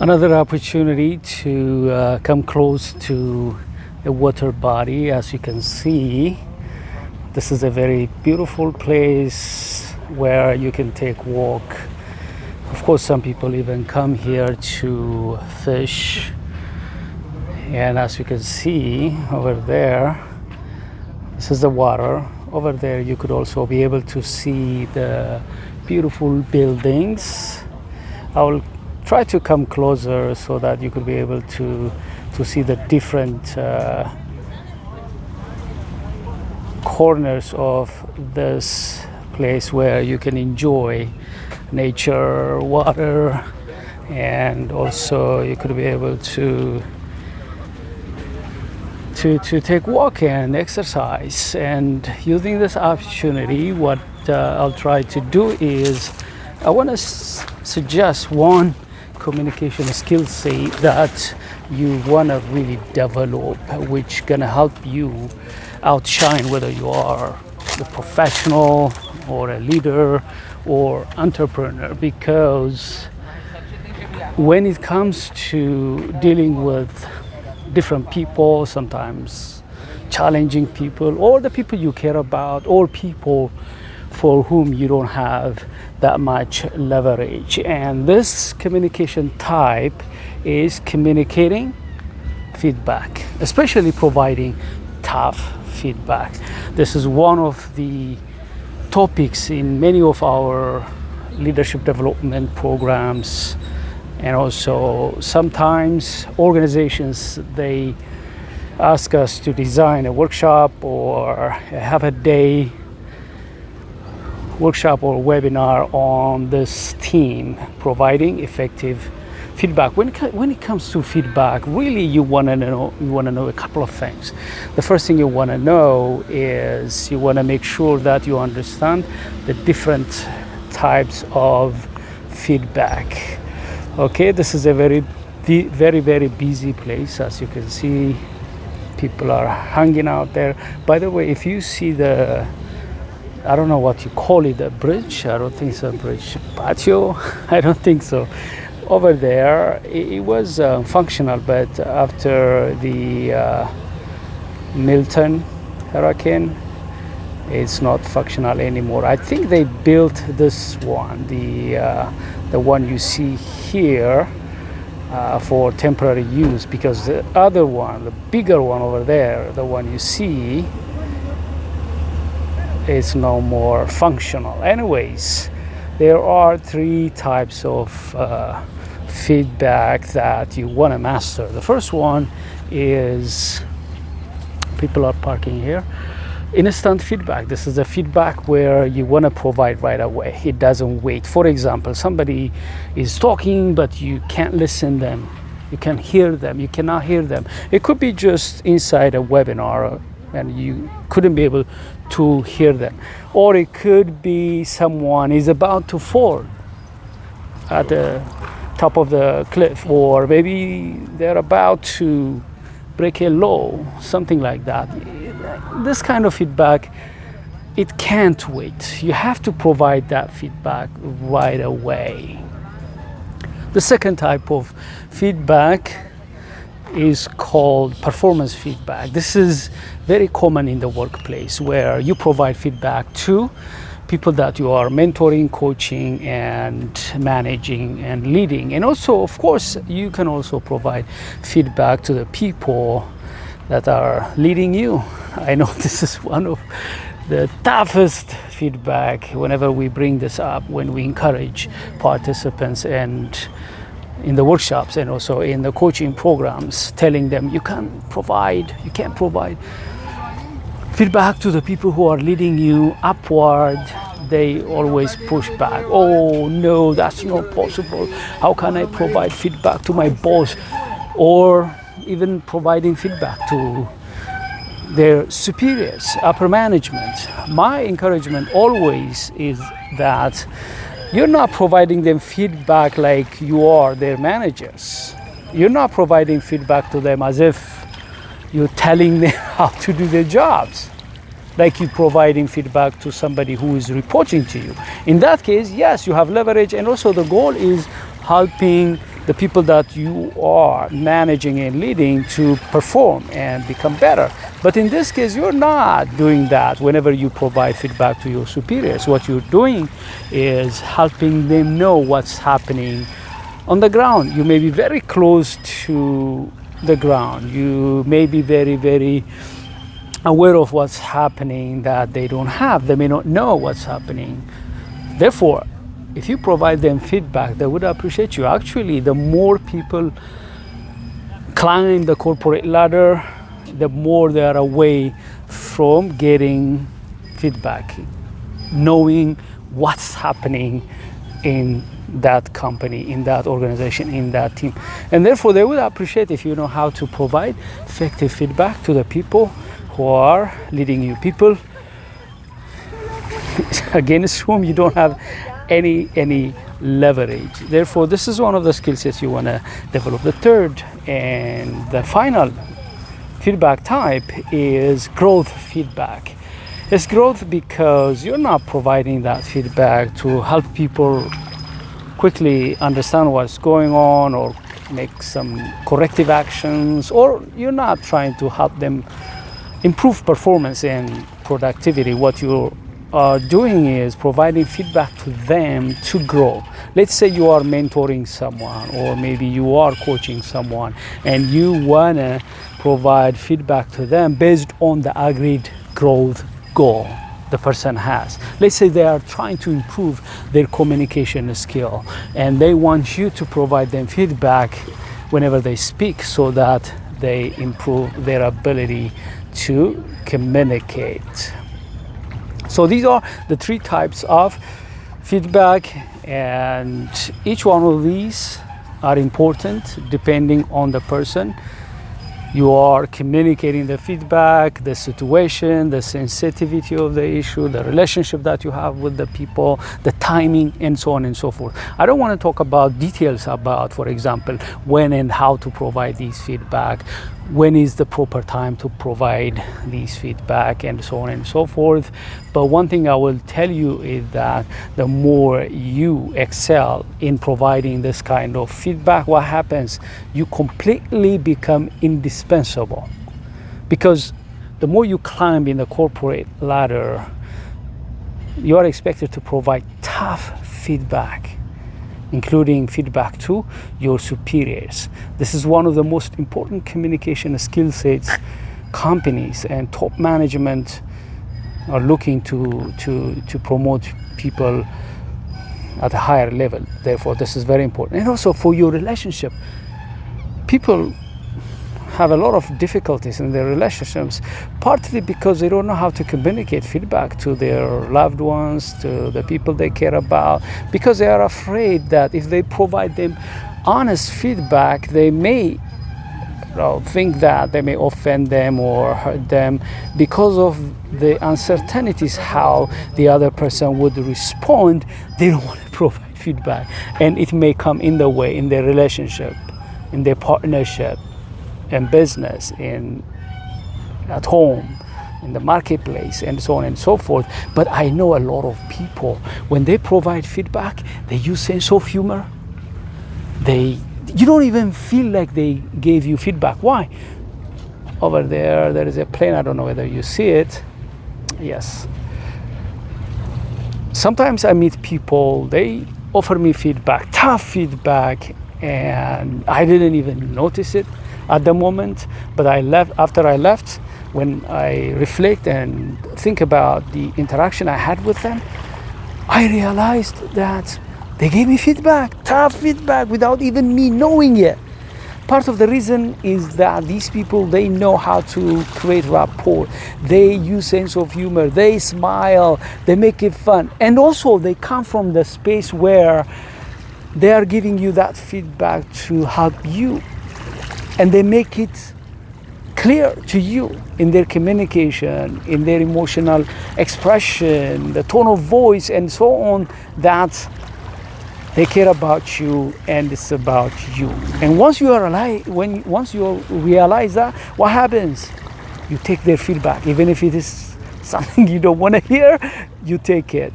Another opportunity to come close to the water body. As you can see, this is a very beautiful place where you can take walk. Of course, some people even come here to fish. And as you can see over there, this is the water. Over there you could also be able to see the beautiful buildings. I will try to come closer so that you could be able to see the different corners of this place where you can enjoy nature, water, and also you could be able to take walk and exercise. And using this opportunity, what I'll try to do is I want to suggest one communication skill set that you want to really develop, which gonna help you outshine whether you are a professional or a leader or entrepreneur. Because when it comes to dealing with different people, sometimes challenging people, or the people you care about, or people for whom you don't have that much leverage. And this communication type is communicating feedback, especially providing tough feedback. This is one of the topics in many of our leadership development programs. And also sometimes organizations, they ask us to design a workshop or have a day workshop or webinar on this theme, providing effective feedback. When it comes to feedback, really you want to know a couple of things. The first thing you want to know is you want to make sure that you understand the different types of feedback. Okay, this is a very busy place. As you can see, people are hanging out there. By the way, if you see the, I don't know what you call it, a bridge. I don't think it's a bridge. Patio? I don't think so. Over there, it was functional, but after the Milton hurricane, it's not functional anymore. I think they built this one, the one you see here, for temporary use, because the other one, the bigger one over there, the one you see, is no more functional. Anyways, there are three types of feedback that you want to master. The first one is, people are parking here, instant feedback. This is a feedback where you want to provide right away. It doesn't wait. For example, somebody is talking but you can't listen them, you can't hear them, you cannot hear them. It could be just inside a webinar and you couldn't be able to hear them, or it could be someone is about to fall at the top of the cliff, or maybe they're about to break a law, something like that. This kind of feedback, it can't wait. You have to provide that feedback right away. The second type of feedback is called performance feedback. This is very common in the workplace, where you provide feedback to people that you are mentoring, coaching, and managing and leading. And also, of course, you can also provide feedback to the people that are leading you. I know this is one of the toughest feedback whenever we bring this up, when we encourage participants and in the workshops and also in the coaching programs, telling them you can't provide feedback to the people who are leading you upward. They always push back. Oh no, that's not possible. How can I provide feedback to my boss? Or even providing feedback to their superiors, upper management. My encouragement always is that you're not providing them feedback like you are their managers. You're not providing feedback to them as if you're telling them how to do their jobs, like you're providing feedback to somebody who is reporting to you. In that case, yes, you have leverage, and also the goal is helping the people that you are managing and leading to perform and become better. But in this case, you're not doing that. Whenever you provide feedback to your superiors, what you're doing is helping them know what's happening on the ground. You may be very close to the ground. You may be very, very aware of what's happening that they don't have. They may not know what's happening. Therefore, if you provide them feedback, they would appreciate you. Actually, the more people climb the corporate ladder, the more they are away from getting feedback, knowing what's happening in that company, in that organization, in that team. And therefore, they would appreciate if you know how to provide effective feedback to the people who are leading you. People against whom you don't have any leverage. Therefore, this is one of the skill sets you want to develop. The third and the final feedback type is growth feedback. It's growth because you're not providing that feedback to help people quickly understand what's going on or make some corrective actions, or you're not trying to help them improve performance and productivity. What you are doing is providing feedback to them to grow. Let's say you are mentoring someone, or maybe you are coaching someone, and you want to provide feedback to them based on the agreed growth goal the person has. Let's say they are trying to improve their communication skill, and they want you to provide them feedback whenever they speak so that they improve their ability to communicate. So these are the three types of feedback, and each one of these are important depending on the person. You are communicating the feedback, the situation, the sensitivity of the issue, the relationship that you have with the people, the timing, and so on and so forth. I don't want to talk about details about, for example, when and how to provide these feedback, when is the proper time to provide these feedback, and so on and so forth. But one thing I will tell you is that the more you excel in providing this kind of feedback, what happens? You completely become indispensable, because the more you climb in the corporate ladder, you are expected to provide tough feedback, including feedback to your superiors. This is one of the most important communication skill sets companies and top management are looking to promote people at a higher level. Therefore, this is very important. And also for your relationship, people have a lot of difficulties in their relationships, partly because they don't know how to communicate feedback to their loved ones, to the people they care about, because they are afraid that if they provide them honest feedback, they may think that they may offend them or hurt them because of the uncertainties how the other person would respond. They don't want to provide feedback, and it may come in the way in their relationship, in their partnership, in business, at home, in the marketplace, and so on and so forth. But I know a lot of people, when they provide feedback, they use sense of humor. You don't even feel like they gave you feedback. Why? Over there is a plane. I don't know whether you see it. Yes. Sometimes I meet people, they offer me feedback, tough feedback, and I didn't even notice it at the moment. But after I left, when I reflect and think about the interaction I had with them, I realized that they gave me feedback, tough feedback, without even me knowing it. Part of the reason is that these people, they know how to create rapport. They use sense of humor, they smile, they make it fun. And also they come from the space where they are giving you that feedback to help you. And they make it clear to you in their communication, in their emotional expression, the tone of voice, and so on, that they care about you and it's about you. And once you realize that, what happens? You take their feedback, even if it is something you don't want to hear, you take it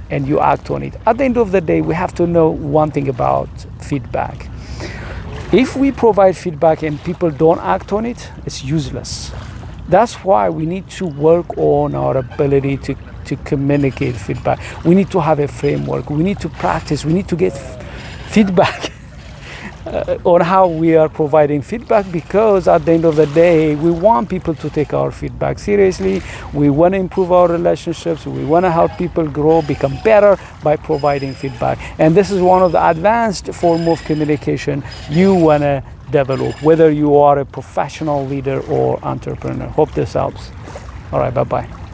and you act on it. At the end of the day, we have to know one thing about feedback. If we provide feedback and people don't act on it, it's useless. That's why we need to work on our ability to communicate feedback. We need to have a framework. We need to practice. We need to get feedback on how we are providing feedback, because at the end of the day, we want people to take our feedback seriously. We want to improve our relationships. We want to help people grow, become better by providing feedback. And this is one of the advanced form of communication you want to develop, whether you are a professional leader or entrepreneur. Hope this helps. All right, bye-bye.